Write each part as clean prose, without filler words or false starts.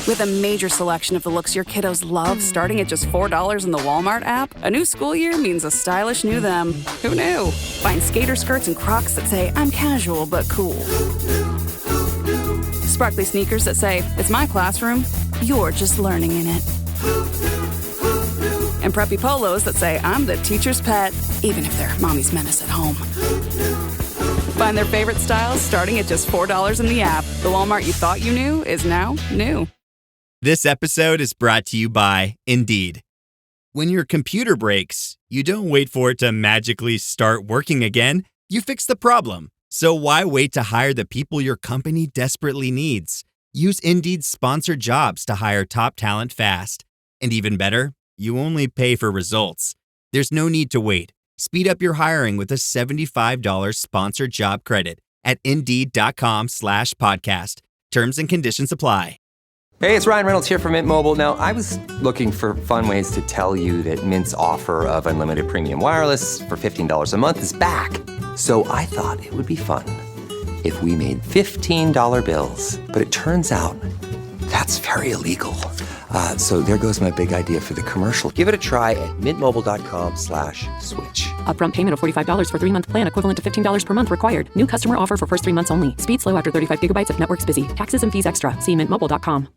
With a major selection of the looks your kiddos love starting at just $4 in the Walmart app, a new school year means a stylish new them. Who knew? Find skater skirts and Crocs that say, I'm casual but cool. Sparkly sneakers that say, it's my classroom, you're just learning in it. And preppy polos that say, I'm the teacher's pet, even if they're mommy's menace at home. Find their favorite styles starting at just $4 in the app. The Walmart you thought you knew is now new. This episode is brought to you by Indeed. When your computer breaks, you don't wait for it to magically start working again. You fix the problem. So why wait to hire the people your company desperately needs? Use Indeed's sponsored jobs to hire top talent fast. And even better, you only pay for results. There's no need to wait. Speed up your hiring with a $75 sponsored job credit at Indeed.com/podcast. Terms and conditions apply. Hey, it's Ryan Reynolds here from Mint Mobile. Now, I was looking for fun ways to tell you that Mint's offer of unlimited premium wireless for $15 a month is back. So I thought it would be fun if we made $15 bills. But it turns out that's very illegal. So there goes my big idea for the commercial. Give it a try at mintmobile.com/switch. Upfront payment of $45 for 3-month plan equivalent to $15 per month required. New customer offer for first 3 months only. Speed slow after 35 gigabytes if network's busy. Taxes and fees extra. See mintmobile.com.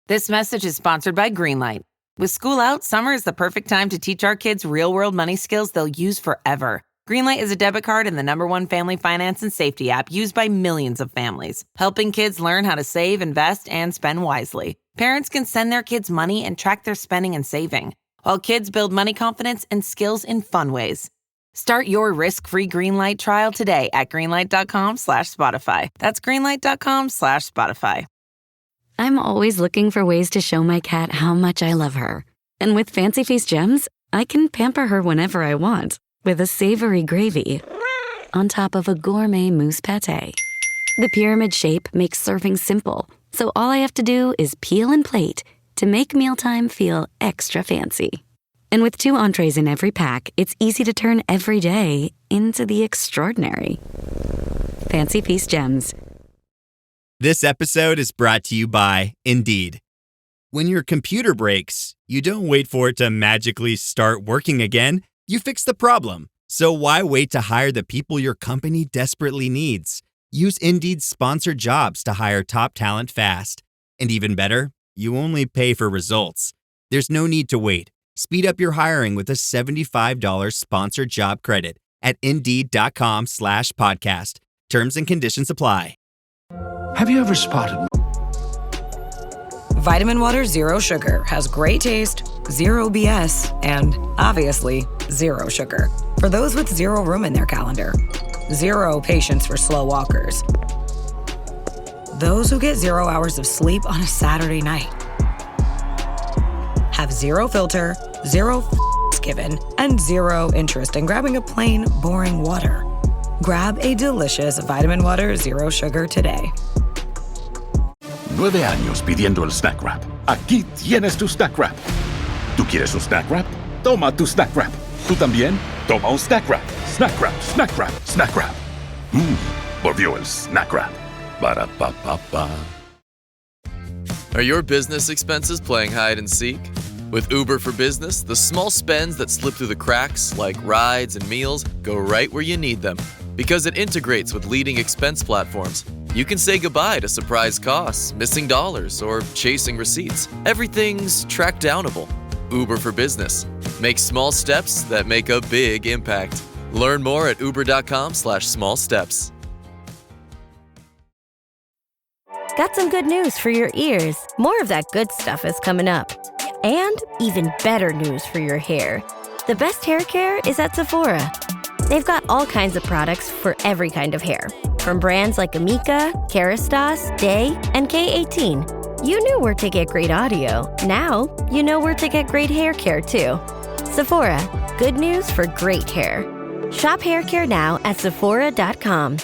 This message is sponsored by Greenlight. With school out, summer is the perfect time to teach our kids real-world money skills they'll use forever. Greenlight is a debit card and the #1 family finance and safety app used by millions of families, helping kids learn how to save, invest, and spend wisely. Parents can send their kids money and track their spending and saving, while kids build money confidence and skills in fun ways. Start your risk-free Greenlight trial today at greenlight.com/Spotify. That's greenlight.com/Spotify. I'm always looking for ways to show my cat how much I love her. And with Fancy Feast gems, I can pamper her whenever I want with a savory gravy on top of a gourmet mousse pâté. The pyramid shape makes serving simple, so all I have to do is peel and plate to make mealtime feel extra fancy. And with 2 entrees in every pack, it's easy to turn every day into the extraordinary. Fancy Feast gems. This episode is brought to you by Indeed. When your computer breaks, you don't wait for it to magically start working again. You fix the problem. So why wait to hire the people your company desperately needs? Use Indeed's sponsored jobs to hire top talent fast. And even better, you only pay for results. There's no need to wait. Speed up your hiring with a $75 sponsored job credit at Indeed.com/podcast. Terms and conditions apply. Have you ever spotted Vitamin Water Zero Sugar has great taste, zero BS, and obviously zero sugar. For those with zero room in their calendar, zero patience for slow walkers, those who get 0 hours of sleep on a Saturday night, have zero filter, zero given, and zero interest in grabbing a plain, boring water. Grab a delicious Vitamin Water Zero Sugar today. 9 años pidiendo el Snack Wrap? Aquí tienes tu Snack Wrap. ¿Tú quieres un Snack Wrap? Toma tu Snack Wrap. ¿Tú también? Toma un Snack Wrap. Snack Wrap, Snack Wrap, Snack Wrap. Volvió el Snack Wrap. Para pa pa pa. Are your business expenses playing hide and seek? With Uber for Business, the small spends that slip through the cracks, like rides and meals, go right where you need them. Because it integrates with leading expense platforms, you can say goodbye to surprise costs, missing dollars, or chasing receipts. Everything's track downable. Uber for Business. Make small steps that make a big impact. Learn more at uber.com/small steps. Got some good news for your ears. More of that good stuff is coming up. And even better news for your hair. The best hair care is at Sephora. They've got all kinds of products for every kind of hair. From brands like Amika, Kerastase, Day, and K18. You knew where to get great audio. Now, you know where to get great hair care too. Sephora, good news for great hair. Shop hair care now at Sephora.com.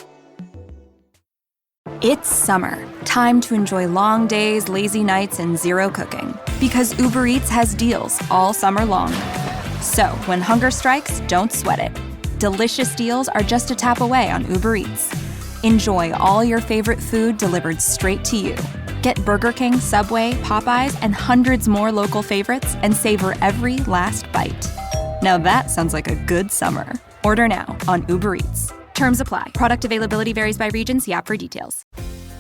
It's summer. Time to enjoy long days, lazy nights, and zero cooking. Because Uber Eats has deals all summer long. So, when hunger strikes, don't sweat it. Delicious deals are just a tap away on Uber Eats. Enjoy all your favorite food delivered straight to you. Get Burger King, Subway, Popeyes, and hundreds more local favorites and savor every last bite. Now that sounds like a good summer. Order now on Uber Eats. Terms apply. Product availability varies by region. See app for details.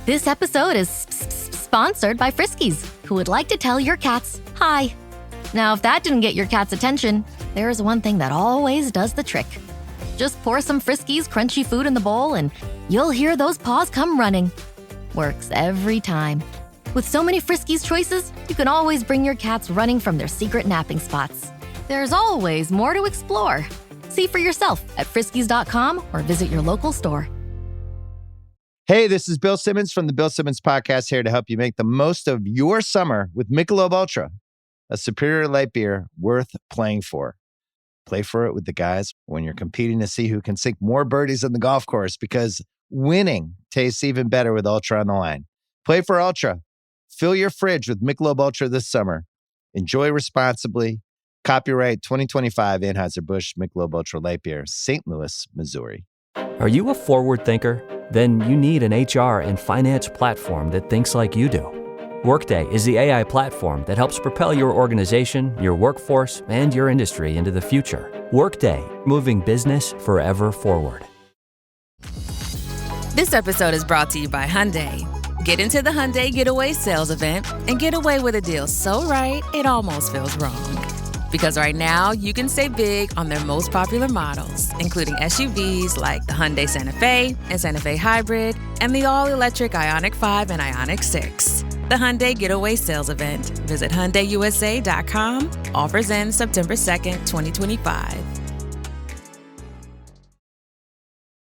This episode is sponsored by Friskies, who would like to tell your cats hi. Now, if that didn't get your cat's attention, there is one thing that always does the trick. Just pour some Friskies crunchy food in the bowl and you'll hear those paws come running. Works every time. With so many Friskies choices, you can always bring your cats running from their secret napping spots. There's always more to explore. See for yourself at friskies.com or visit your local store. Hey, this is Bill Simmons from the Bill Simmons Podcast, here to help you make the most of your summer with Michelob Ultra, a superior light beer worth playing for. Play for it with the guys when you're competing to see who can sink more birdies on the golf course, because winning tastes even better with Ultra on the line. Play for Ultra. Fill your fridge with Michelob Ultra this summer. Enjoy responsibly. Copyright 2025 Anheuser-Busch Michelob Ultra Light Beer, St. Louis, Missouri. Are you a forward thinker? Then you need an HR and finance platform that thinks like you do. Workday is the AI platform that helps propel your organization, your workforce, and your industry into the future. Workday, moving business forever forward. This episode is brought to you by Hyundai. Get into the Hyundai Getaway Sales Event and get away with a deal so right, it almost feels wrong. Because right now, you can save big on their most popular models, including SUVs like the Hyundai Santa Fe and Santa Fe Hybrid, and the all-electric Ioniq 5 and Ioniq 6. The Hyundai Getaway Sales Event. Visit HyundaiUSA.com. Offers end September 2nd, 2025.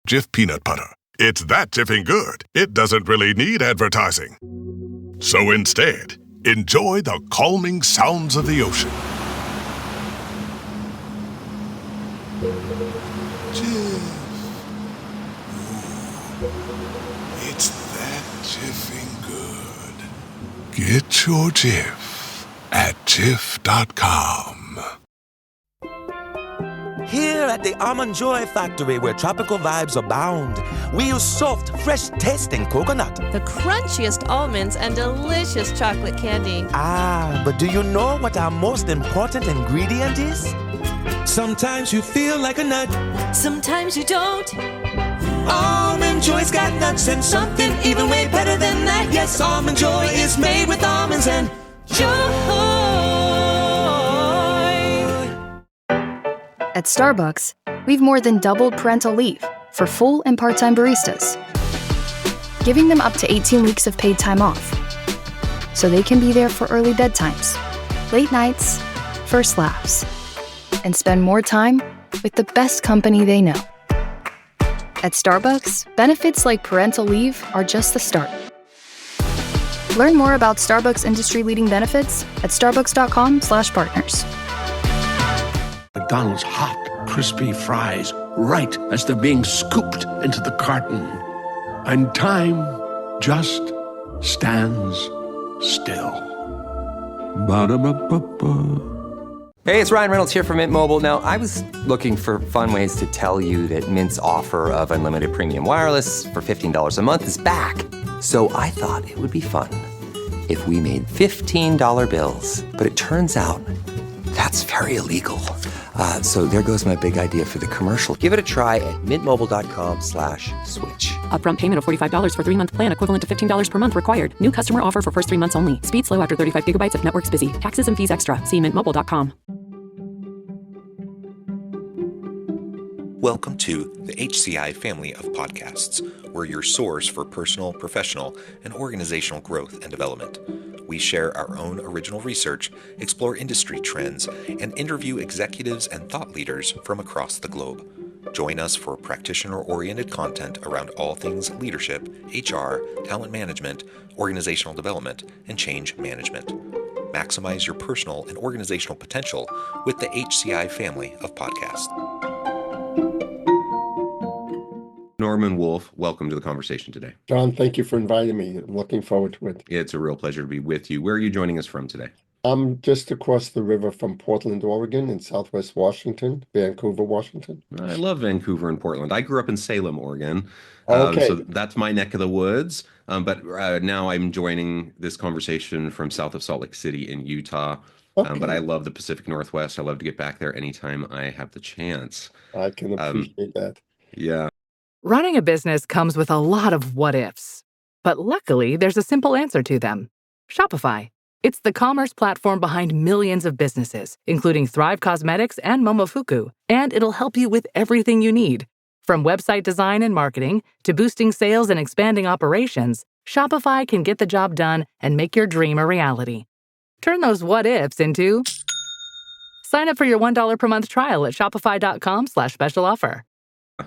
Jif peanut butter. It's that jiffing good, it doesn't really need advertising. So instead, enjoy the calming sounds of the ocean. Jif. Ooh, it's that jiffing good. Get your Jif at Jif.com. Here at the Almond Joy Factory, where tropical vibes abound, we use soft, fresh-tasting coconut. The crunchiest almonds and delicious chocolate candy. Ah, but do you know what our most important ingredient is? Sometimes you feel like a nut. Sometimes you don't. Almond Joy's got nuts and something even way better than that. Yes, Almond Joy is made with almonds and joy. At Starbucks, we've more than doubled parental leave for full and part-time baristas, giving them up to 18 weeks of paid time off, so they can be there for early bedtimes, late nights, first laughs, and spend more time with the best company they know. At Starbucks, benefits like parental leave are just the start. Learn more about Starbucks industry-leading benefits at starbucks.com/partners. McDonald's hot, crispy fries right as they're being scooped into the carton. And time just stands still. Ba-da-ba-ba-ba. Hey, it's Ryan Reynolds here from Mint Mobile. Now, I was looking for fun ways to tell you that Mint's offer of unlimited premium wireless for $15 a month is back. So I thought it would be fun if we made $15 bills. But it turns out that's very illegal. So there goes my big idea for the commercial. Give it a try at mintmobile.com/switch. Upfront payment of $45 for 3-month plan equivalent to $15 per month required. New customer offer for first 3 months only. Speed slow after 35 gigabytes if network's busy. Taxes and fees extra. See mintmobile.com. Welcome to the HCI family of podcasts. We're your source for personal, professional, and organizational growth and development. We share our own original research, explore industry trends, and interview executives and thought leaders from across the globe. Join us for practitioner-oriented content around all things leadership, HR, talent management, organizational development, and change management. Maximize your personal and organizational potential with the HCI family of podcasts. Norman Wolfe, welcome to the conversation today. John, thank you for inviting me. I'm looking forward to it. It's a real pleasure to be with you. Where are you joining us from today? I'm just across the river from Portland, Oregon, in Southwest Washington, Vancouver, Washington. I love Vancouver and Portland. I grew up in Salem, Oregon. So Okay. that's my neck of the woods. But now I'm joining this conversation from south of Salt Lake City in Utah. But I Okay. love the Pacific Northwest. I love to get back there anytime I have the chance. I can appreciate that. Yeah. Running a business comes with a lot of what ifs, but luckily there's a simple answer to them. Shopify. It's the commerce platform behind millions of businesses, including Thrive Cosmetics and Momofuku, and it'll help you with everything you need. From website design and marketing to boosting sales and expanding operations, Shopify can get the job done and make your dream a reality. Turn those what ifs into sign up for your $1 per month trial at shopify.com/special offer.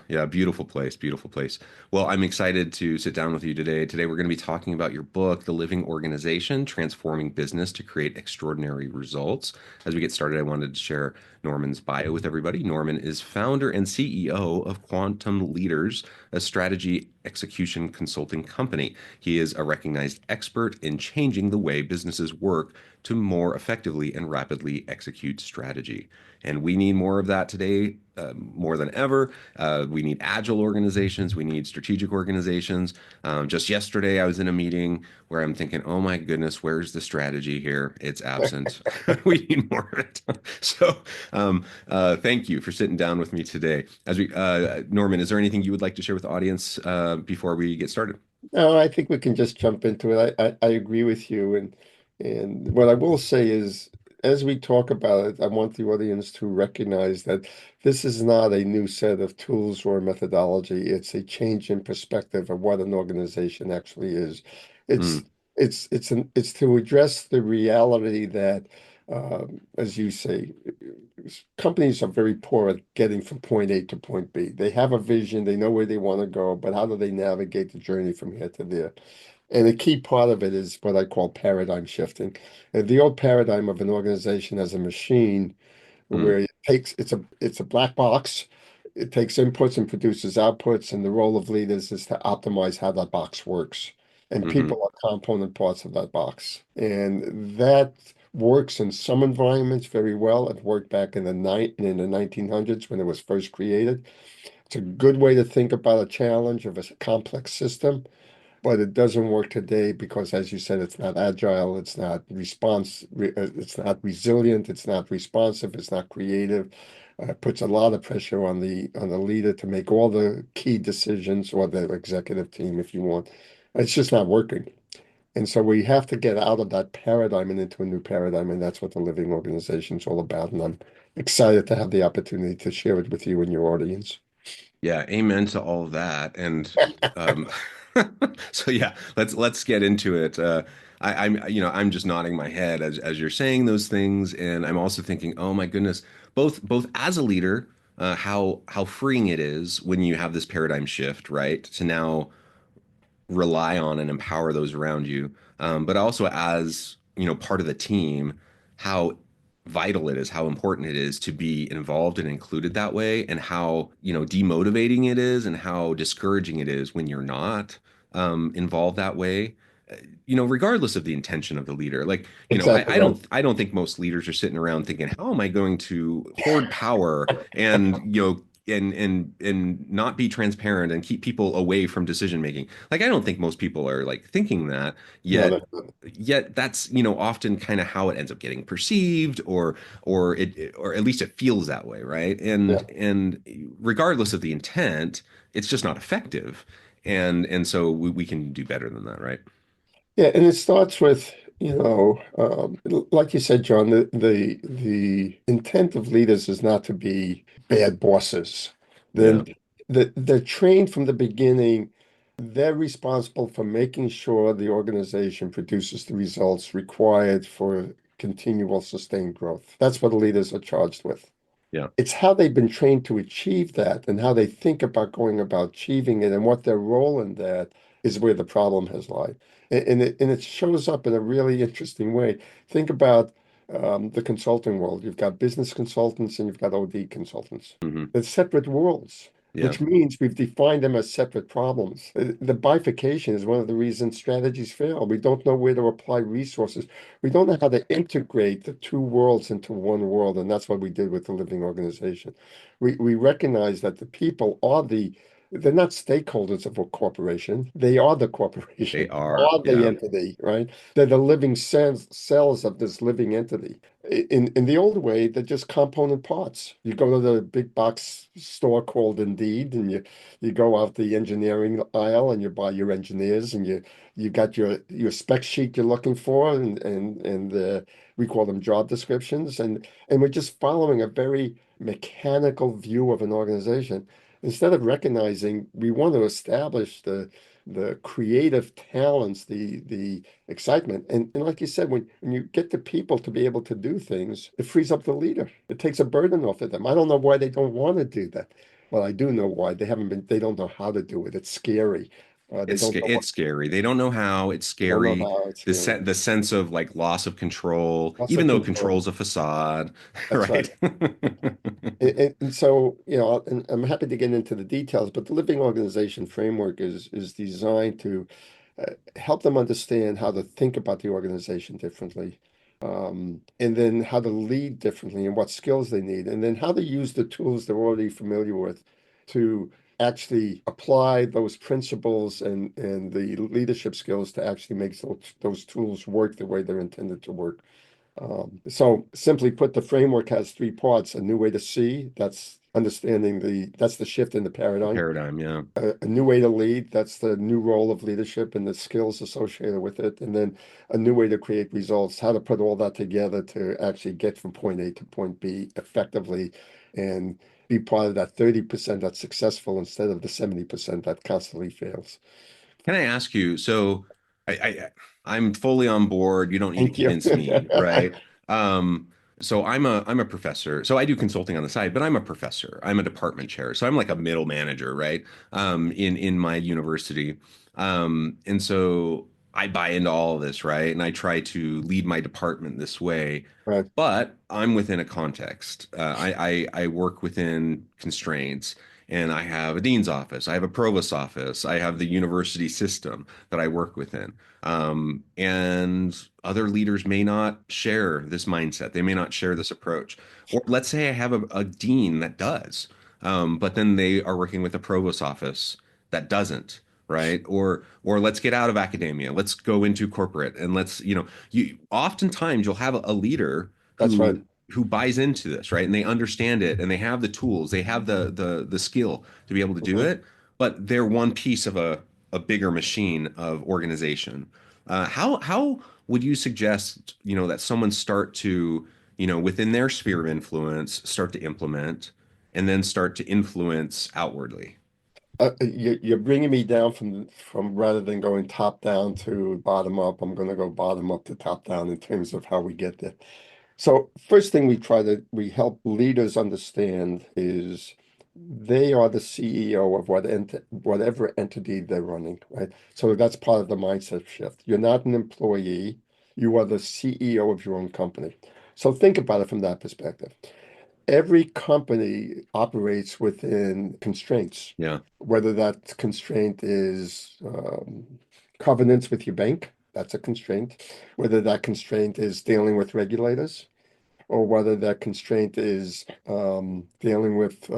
Yeah, beautiful place, beautiful place. Well, I'm excited to sit down with you today. Today, we're going to be talking about your book, The Living Organization, Transforming Business to Create Extraordinary Results. As we get started, I wanted to share Norman's bio with everybody. Norman is founder and CEO of Quantum Leaders, a strategy execution consulting company. He is a recognized expert in changing the way businesses work to more effectively and rapidly execute strategy. And we need more of that today, more than ever. We need agile organizations. We need strategic organizations. Just yesterday, I was in a meeting where I'm thinking, oh my goodness, where's the strategy here? It's absent. We need more of it. So thank you for sitting down with me today. Norman, is there anything you would like to share with the audience before we get started? No, I think we can just jump into it. I agree with you. And what I will say is, as we talk about it, I want the audience to recognize that this is not a new set of tools or methodology. It's a change in perspective of what an organization actually is. It's Mm, it's to address the reality that, as you say, companies are very poor at getting from point A to point B. They have a vision, they know where they want to go, but how do they navigate the journey from here to there? And a key part of it is what I call paradigm shifting. The old paradigm of an organization as a machine, mm, where it's a black box. It takes inputs and produces outputs, and the role of leaders is to optimize how that box works. And mhm, people are component parts of that box. And that works in some environments very well. It worked back in the 1900s when it was first created. It's a good way to think about a challenge of a complex system, but it doesn't work today because, as you said, it's not agile, it's not resilient, it's not responsive, it's not creative. It puts a lot of pressure on the leader to make all the key decisions, or the executive team, if you want. It's just not working. And so we have to get out of that paradigm and into a new paradigm, and that's what the Living Organization is all about. And I'm excited to have the opportunity to share it with you and your audience. Yeah, amen to all of that. And um, so yeah, let's get into it. I'm just nodding my head as you're saying those things, and I'm also thinking, oh my goodness, both as a leader, how freeing it is when you have this paradigm shift, right? To now rely on and empower those around you, but also as part of the team, how vital it is, how important it is to be involved and included that way, and how demotivating it is, and how discouraging it is when you're not involved that way. Regardless of the intention of the leader, like Exactly right. I don't think most leaders are sitting around thinking, how am I going to hoard power and and not be transparent and keep people away from decision making. Like I don't think most people are like thinking that, No, yet that's often kind of how it ends up getting perceived, or at least it feels that way, right? yeah. And regardless of the intent, it's just not effective. And so we can do better than that, right? Yeah, and it starts with, like you said, John, the intent of leaders is not to be bad bosses. Yeah. Then they're trained from the beginning. They're responsible for making sure the organization produces the results required for continual sustained growth. That's what leaders are charged with. Yeah. It's how they've been trained to achieve that, and how they think about going about achieving it, and what their role in that is, where the problem has lied. And it shows up in a really interesting way. Think about the consulting world. You've got business consultants and you've got OD consultants. Hmm. They're separate worlds. Yeah. which means we've defined them as separate problems. The bifurcation is one of the reasons strategies fail. We don't know where to apply resources. We don't know how to integrate the two worlds into one world, and that's what we did with the living organization. We recognize that the people are they're not stakeholders of a corporation. They are the corporation. They They are. are the Yeah. entity, right? They're the living cells of this living entity. In the old way, they're just component parts. You go to the big box store called Indeed, and you go out the engineering aisle and you buy your engineers, and you got your spec sheet you're looking for, and we call them job descriptions, and we're just following a very mechanical view of an organization instead of recognizing we want to establish the creative talents, the excitement. And like you said, when you get the people to be able to do things, it frees up the leader. It takes a burden off of them. I don't know why they don't want to do that. Well, I do know why. They don't know how to do it. It's scary. They don't know It's scary. They don't know how. It's they don't know scary. how. It's scary. The sense of like loss of control, Lots even of though control. control's a facade, That's right. right? And so, and I'm happy to get into the details, but the living organization framework is designed to help them understand how to think about the organization differently, and then how to lead differently and what skills they need, and then how to use the tools they're already familiar with to actually apply those principles and the leadership skills to actually make those tools work the way they're intended to work. So simply put, the framework has three parts: a new way to see, that's understanding that's the shift in the paradigm. Paradigm, yeah. A new way to lead, that's the new role of leadership and the skills associated with it. And then a new way to create results, how to put all that together to actually get from point A to point B effectively and be part of that 30% that's successful instead of the 70% that constantly fails. Can I ask you? So, I'm fully on board. You don't need to Thank you. convince me, right? Um, so I'm a professor. So I do consulting on the side, but I'm a professor. I'm a department chair. So I'm like a middle manager, right? In my university. And so I buy into all of this, right? And I try to lead my department this way. Right. But I'm within a context. I work within constraints, and I have a dean's office, I have a provost's office, I have the university system that I work within. And other leaders may not share this mindset. They may not share this approach. Or let's say I have a dean that does, but then they are working with a provost's office that doesn't. Right. Or let's get out of academia. Let's go into corporate and you oftentimes you'll have a leader That's right. who buys into this, right? And they understand it and they have the tools, they have the skill to be able to do it, but they're one piece of a bigger machine of organization. How would you suggest, that someone start to, within their sphere of influence, start to implement and then start to influence outwardly? You're bringing me down from rather than going top down to bottom up, I'm going to go bottom up to top down in terms of how we get there. So first thing we help leaders understand is they are the CEO of whatever entity they're running, right? So that's part of the mindset shift. You're not an employee, you are the CEO of your own company. So think about it from that perspective. Every company operates within constraints. Yeah. Whether that constraint is covenants with your bank, that's a constraint. Whether that constraint is dealing with regulators, or whether that constraint is dealing with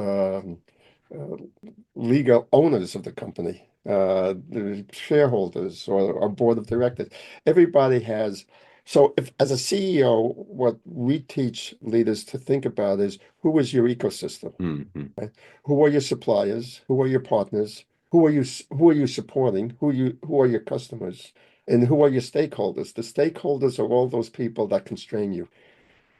legal owners of the company, the shareholders or board of directors. Everybody has. So if as a CEO, what we teach leaders to think about is who is your ecosystem? Right? Who are your suppliers? Who are your partners? Who are you supporting? Who are your customers? And who are your stakeholders? The stakeholders are all those people that constrain you.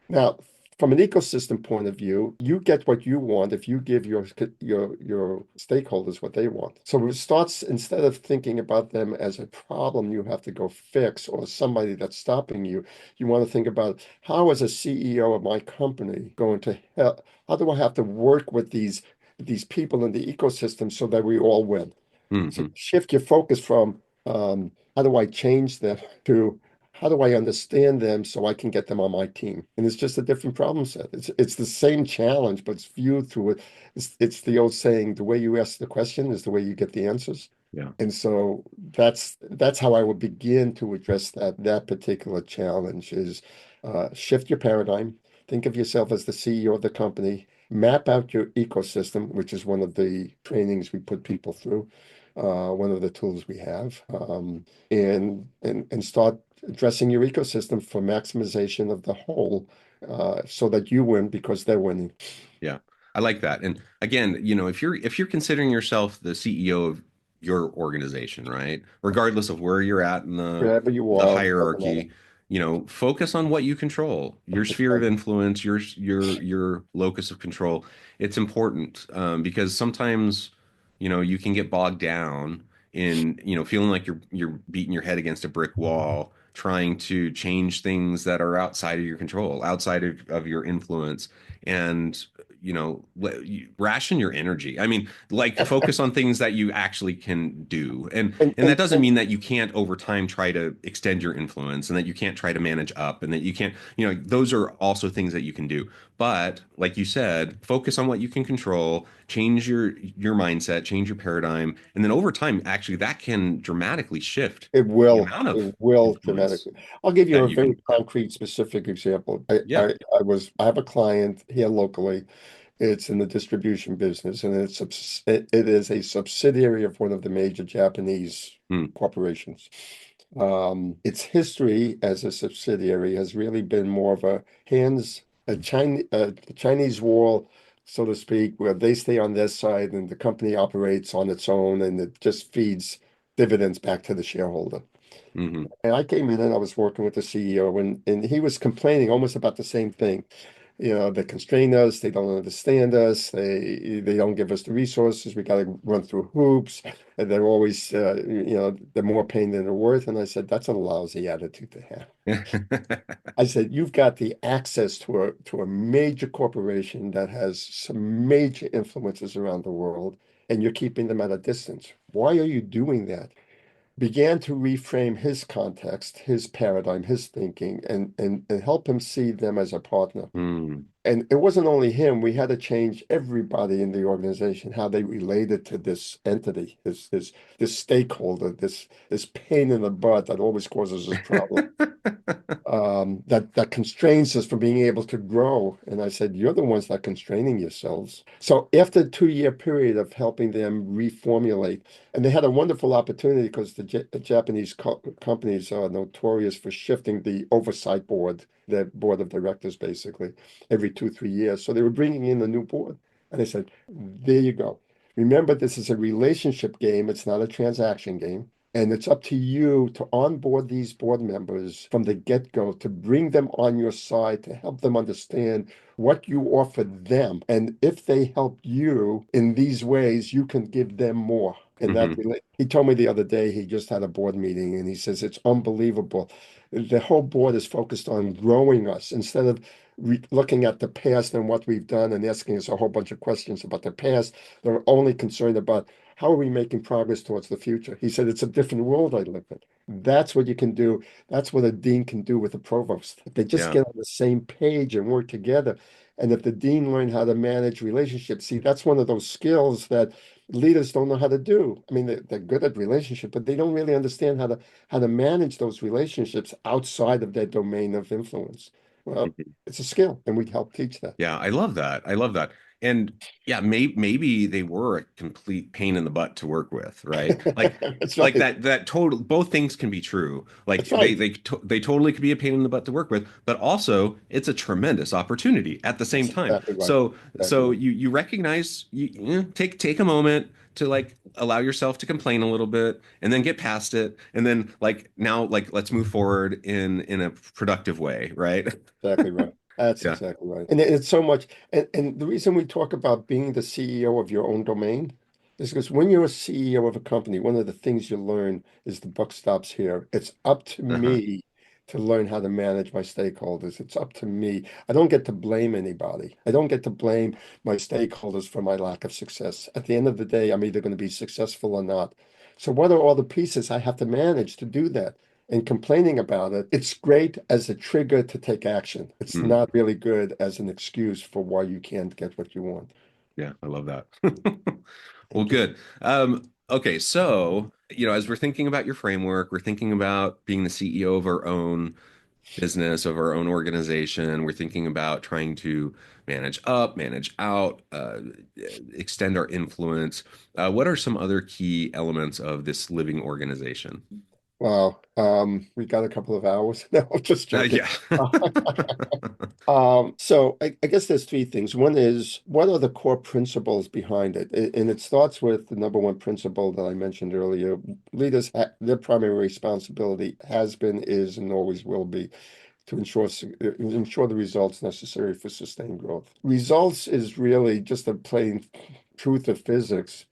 Now, from an ecosystem point of view, you get what you want if you give your stakeholders what they want. So it starts, instead of thinking about them as a problem you have to go fix or somebody that's stopping you, you want to think about how, as a CEO of my company, going to help, how do I have to work with these people in the ecosystem so that we all win? So shift your focus from how do I change them to how do I understand them so I can get them on my team? And it's just a different problem set. It's the same challenge, but it's viewed through it. It's the old saying, the way you ask the question is the way you get the answers. Yeah. And so that's how I would begin to address that particular challenge is shift your paradigm. Think of yourself as the CEO of the company. Map out your ecosystem, which is one of the trainings we put people through, one of the tools we have, and start addressing your ecosystem for maximization of the whole, so that you win because they're winning. Yeah, I like that. And again, if you're considering yourself the CEO of your organization, right? Regardless of where you're at in Wherever you the are, doesn't matter. hierarchy, focus on what you control, your sphere of influence, your locus of control. It's important because sometimes, you can get bogged down in, feeling like you're beating your head against a brick wall, trying to change things that are outside of your control, outside of your influence. And ration your energy. I mean, like focus on things that you actually can do. And that doesn't mean that you can't over time try to extend your influence and that you can't try to manage up and that you can't, those are also things that you can do. But like you said, focus on what you can control, change your mindset, change your paradigm, and then over time, actually that can dramatically shift It the will. amount of It will influence dramatically. I'll give you a that you very can. concrete, specific example. Yeah. I have a client here locally. It's in the distribution business, and it is a subsidiary of one of the major Japanese corporations. Its history as a subsidiary has really been more of a Chinese wall, so to speak, where they stay on their side and the company operates on its own, and it just feeds dividends back to the shareholder. Mm-hmm. And I came in and I was working with the CEO, and he was complaining almost about the same thing. They constrain us, they don't understand us, they don't give us the resources, we got to run through hoops, and they're always, they're more pain than they're worth. And I said, that's a lousy attitude to have. I said, you've got the access to a major corporation that has some major influences around the world, and you're keeping them at a distance. Why are you doing that? Began to reframe his context, his paradigm, his thinking, and help him see them as a partner. Mm. And it wasn't only him. We had to change everybody in the organization, how they related to this entity, this stakeholder, this pain in the butt that always causes us problems. That constrains us from being able to grow. And I said, you're the ones that are constraining yourselves. So after a 2-year period of helping them reformulate, and they had a wonderful opportunity because the Japanese companies are notorious for shifting the oversight board, their board of directors, basically, every 2-3 years. So they were bringing in a new board. And I said, there you go. Remember, this is a relationship game. It's not a transaction game. And it's up to you to onboard these board members from the get-go, to bring them on your side, to help them understand what you offer them. And if they help you in these ways, you can give them more. And he told me the other day, he just had a board meeting and he says, it's unbelievable. The whole board is focused on growing us instead of looking at the past and what we've done and asking us a whole bunch of questions about the past. They're only concerned about how are we making progress towards the future. He said, it's a different world I live in. That's what you can do. That's what a dean can do with a provost. If they just get on the same page and work together. And if the dean learned how to manage relationships, see, that's one of those skills that leaders don't know how to do. I mean, they're good at relationship, but they don't really understand how to manage those relationships outside of their domain of influence. Well, it's a skill, and we help teach that. Yeah, I love that. I love that. And yeah, maybe they were a complete pain in the butt to work with, right? Like, That's like right. that total, both things can be true. Like That's right. they totally could be a pain in the butt to work with, but also it's a tremendous opportunity at the same That's time. exactly right. So Exactly right. you recognize, take a moment to like allow yourself to complain a little bit and then get past it, and then like now like let's move forward in a productive way, right? Exactly right. That's Yeah. exactly right. And it's so much. And the reason we talk about being the CEO of your own domain is because when you're a CEO of a company, one of the things you learn is the buck stops here. It's up to Uh-huh. me to learn how to manage my stakeholders. It's up to me. I don't get to blame anybody. I don't get to blame my stakeholders for my lack of success. At the end of the day, I'm either going to be successful or not. So what are all the pieces I have to manage to do that? and complaining about it, it's great as a trigger to take action. It's not really good as an excuse for why you can't get what you want. Yeah, I love that. Well, good. Okay, so, as we're thinking about your framework, we're thinking about being the CEO of our own business, of our own organization. We're thinking about trying to manage up, manage out, extend our influence. What are some other key elements of this living organization? Wow. We got a couple of hours. No, I'm just joking. Yeah. So I guess there's three things. One is, what are the core principles behind it? And it starts with the number one principle that I mentioned earlier. Leaders, their primary responsibility has been, is, and always will be to ensure the results necessary for sustained growth. Results is really just a plain truth of physics.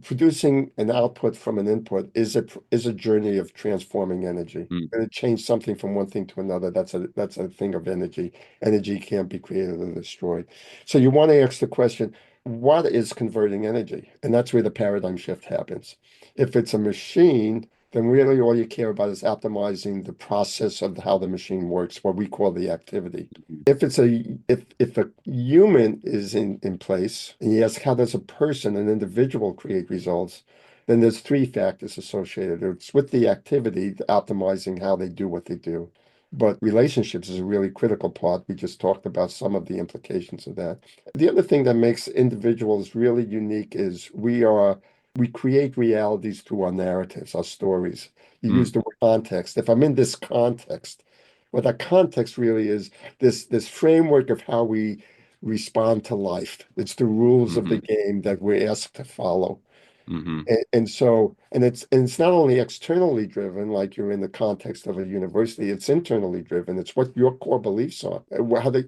Producing an output from an input is a journey of transforming energy. And it change something from one thing to another. That's a thing of energy. Energy can't be created or destroyed. So you want to ask the question, what is converting energy? And that's where the paradigm shift happens. If it's a machine, then really all you care about is optimizing the process of how the machine works, what we call the activity. If a human is in place, and you ask how does a person, an individual, create results, then there's three factors associated. It's with the activity, optimizing how they do what they do. But relationships is a really critical part. We just talked about some of the implications of that. The other thing that makes individuals really unique is we create realities through our narratives, our stories. You use the word context. If I'm in this context, what that context really is, this framework of how we respond to life. It's the rules of the game that we're asked to follow. And it's not only externally driven, like you're in the context of a university, it's internally driven. It's what your core beliefs are.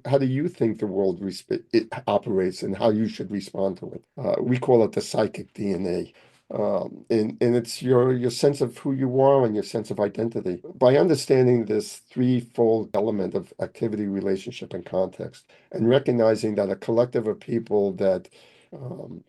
How do you think the world it operates and how you should respond to it? We call it the psychic DNA. And it's your sense of who you are and your sense of identity. By understanding this threefold element of activity, relationship, and context, and recognizing that a collective of people that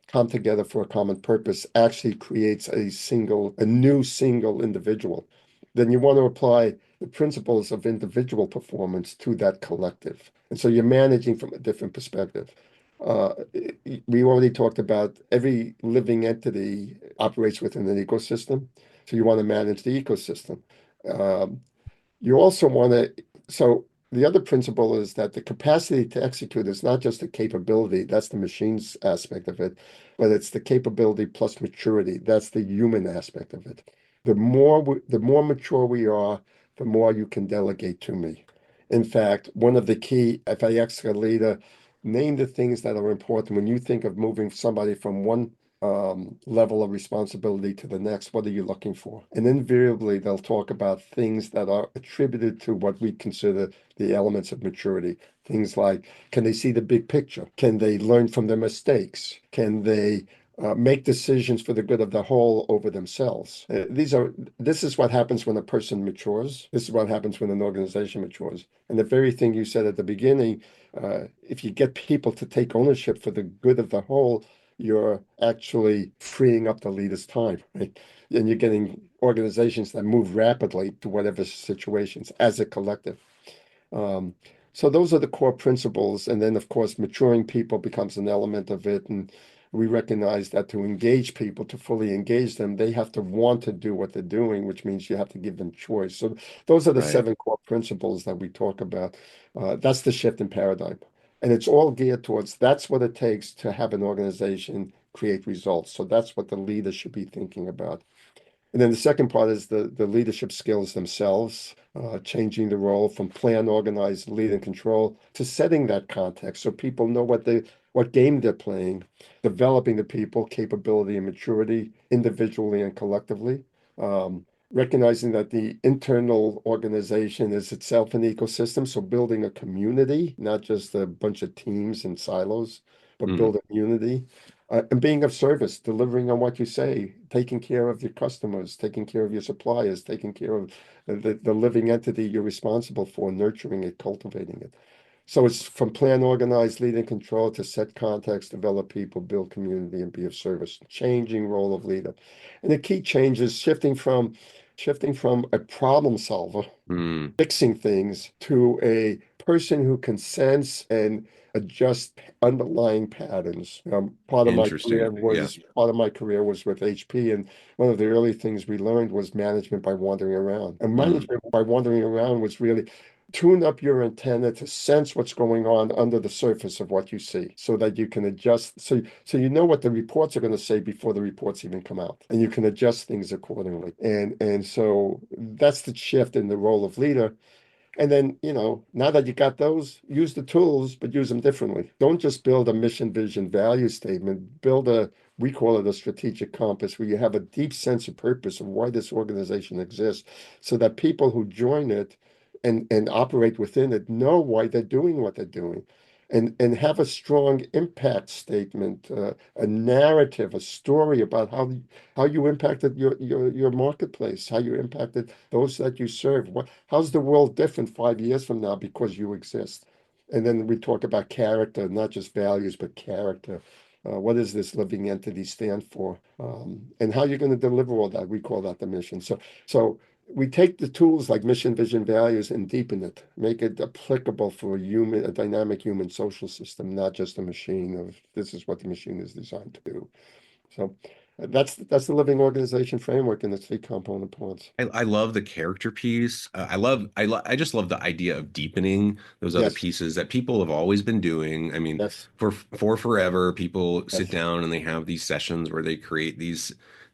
come together for a common purpose actually creates a new single individual, then you want to apply the principles of individual performance to that collective. And so you're managing from a different perspective. We already talked about every living entity operates within an ecosystem. So you want to manage the ecosystem. You also want so the other principle is that the capacity to execute is not just a capability, that's the machine's aspect of it, but it's the capability plus maturity. That's the human aspect of it. The more mature we are, the more you can delegate to me. In fact, one of the key, if I ask a leader, name the things that are important when you think of moving somebody from one level of responsibility to the next, what are you looking for? And invariably, they'll talk about things that are attributed to what we consider the elements of maturity. Things like, can they see the big picture? Can they learn from their mistakes? Can they make decisions for the good of the whole over themselves? This is what happens when a person matures. This is what happens when an organization matures. And the very thing you said at the beginning, if you get people to take ownership for the good of the whole, you're actually freeing up the leader's time, right? And you're getting organizations that move rapidly to whatever situations as a collective. So those are the core principles. And then, of course, maturing people becomes an element of it. And we recognize that to engage people, to fully engage them, they have to want to do what they're doing, which means you have to give them choice. So those are the seven core principles that we talk about. That's the shift in paradigm. And it's all geared towards that's what it takes to have an organization create results. So that's what the leader should be thinking about. And then the second part is the leadership skills themselves, changing the role from plan, organize, lead, and control to setting that context so people know what game they're playing, developing the people, capability and maturity individually and collectively. Recognizing that the internal organization is itself an ecosystem. So building a community, not just a bunch of teams and silos, but build a community. And being of service, delivering on what you say, taking care of your customers, taking care of your suppliers, taking care of the living entity you're responsible for, nurturing it, cultivating it. So it's from plan, organize, lead, and control to set context, develop people, build community, and be of service. Changing role of leader. And the key change is shifting from shifting from a problem solver, Mm. fixing things, to a person who can sense and adjust underlying patterns. Part of my career Interesting. Yeah. was with HP, and one of the early things we learned was management by wandering around. And Mm. management by wandering around was really tune up your antenna to sense what's going on under the surface of what you see so that you can adjust. So you know what the reports are going to say before the reports even come out, and you can adjust things accordingly. And so that's the shift in the role of leader. And then, now that you got those, use the tools, but use them differently. Don't just build a mission, vision, value statement. We call it a strategic compass, where you have a deep sense of purpose of why this organization exists, so that people who join it and operate within it know why they're doing what they're doing. And have a strong impact statement, a narrative, a story about how you impacted your marketplace, how you impacted those that you serve. How's the world different 5 years from now because you exist? And then we talk about character, not just values, but character. What does this living entity stand for? And how you're going to deliver all that? We call that the mission. So we take the tools like mission, vision, values, and deepen it, make it applicable for a dynamic human social system, not just a machine of this is what the machine is designed to do. So that's the living organization framework in its 3 component parts. I love the character piece. I just love the idea of deepening those other Yes, pieces that people have always been doing. I mean, yes, for forever, people sit yes. down and they have these sessions where they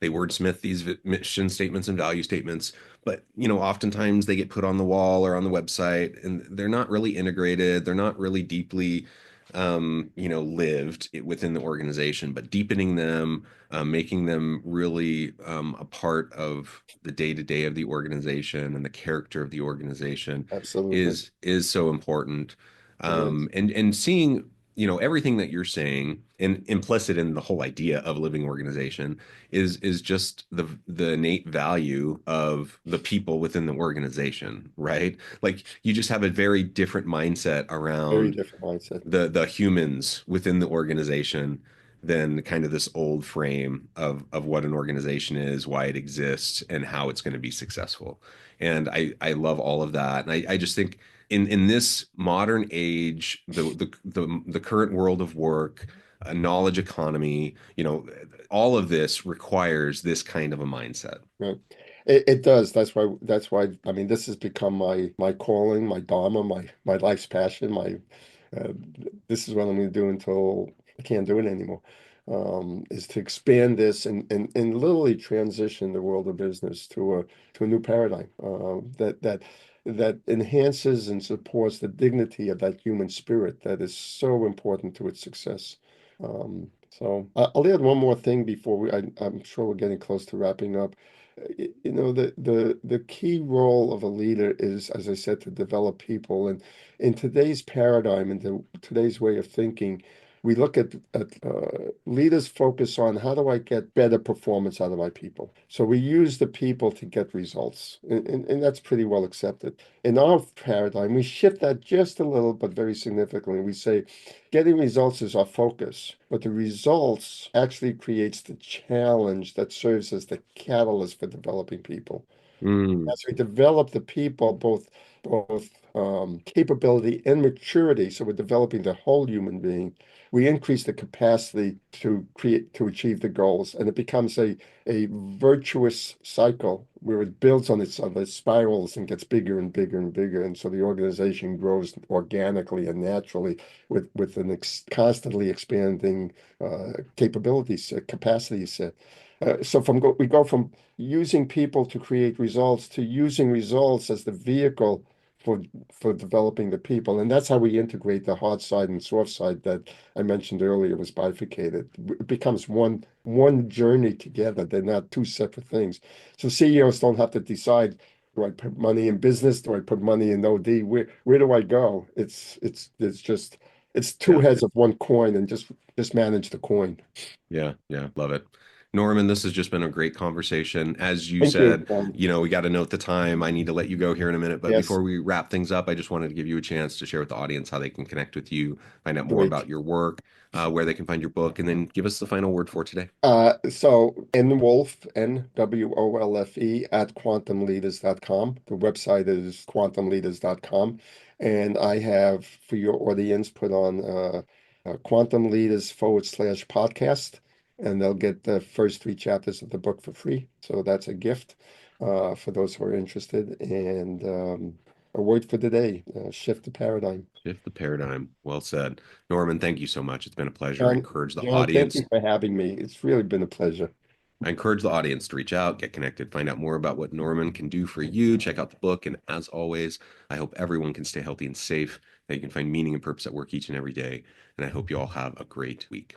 wordsmith these mission statements and value statements. But oftentimes they get put on the wall or on the website, and they're not really integrated. They're not really deeply, lived within the organization. But deepening them, making them really a part of the day-to-day of the organization and the character of the organization Absolutely. is so important. It is. And seeing, everything that you're saying, and implicit in the whole idea of a living organization is just the innate value of the people within the organization, right? Like you just have a very different mindset Very around different mindset. the humans within the organization than kind of this old frame of what an organization is, why it exists, and how it's going to be successful. And I love all of that. And I just think in this modern age, the current world of work, a knowledge economy, all of this requires this kind of a mindset. Right. It does. That's why I mean this has become my calling, my dharma, my life's passion, uh, this is what I'm going to do until I can't do it anymore. Is to expand this and literally transition the world of business to a new paradigm that enhances and supports the dignity of that human spirit that is so important to its success. I'll add one more thing before I'm sure we're getting close to wrapping up. The key role of a leader is, as I said, to develop people. And in today's paradigm and today's way of thinking, we look at leaders focus on how do I get better performance out of my people. So we use the people to get results, and that's pretty well accepted. In our paradigm, we shift that just a little, but very significantly. We say getting results is our focus, but the results actually creates the challenge that serves as the catalyst for developing people. Mm. As we develop the people, both capability and maturity, so we're developing the whole human being, we increase the capacity to achieve the goals, and it becomes a virtuous cycle where it builds on itself, it spirals and gets bigger and bigger and bigger, and so the organization grows organically and naturally with an constantly expanding capability set, capacity set. We go from using people to create results to using results as the vehicle for developing the people. And that's how we integrate the hard side and soft side that I mentioned earlier was bifurcated. It becomes one journey together. They're not two separate things. So CEOs don't have to decide, do I put money in business? Do I put money in OD? Where do I go? It's two Yeah. heads of one coin, and just manage the coin. Yeah. Love it. Norman, this has just been a great conversation. As you Thank said, you. we got to note the time. I need to let you go here in a minute. But Yes. before we wrap things up, I just wanted to give you a chance to share with the audience how they can connect with you, find out more Great. about your work, where they can find your book, and then give us the final word for today. So Nwolfe, NWOLFE at quantumleaders.com. The website is quantumleaders.com. And I have, for your audience, put on Quantum Leaders /podcast, and they'll get the first 3 chapters of the book for free. So that's a gift for those who are interested. And a word for today, shift the paradigm. Shift the paradigm. Well said. Norman, thank you so much. It's been a pleasure. I John, encourage the John, audience. thank you for having me. It's really been a pleasure. I encourage the audience to reach out, get connected, find out more about what Norman can do for you. Check out the book. And as always, I hope everyone can stay healthy and safe, that you can find meaning and purpose at work each and every day. And I hope you all have a great week.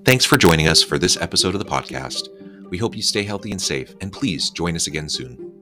Thanks for joining us for this episode of the podcast. We hope you stay healthy and safe, and please join us again soon.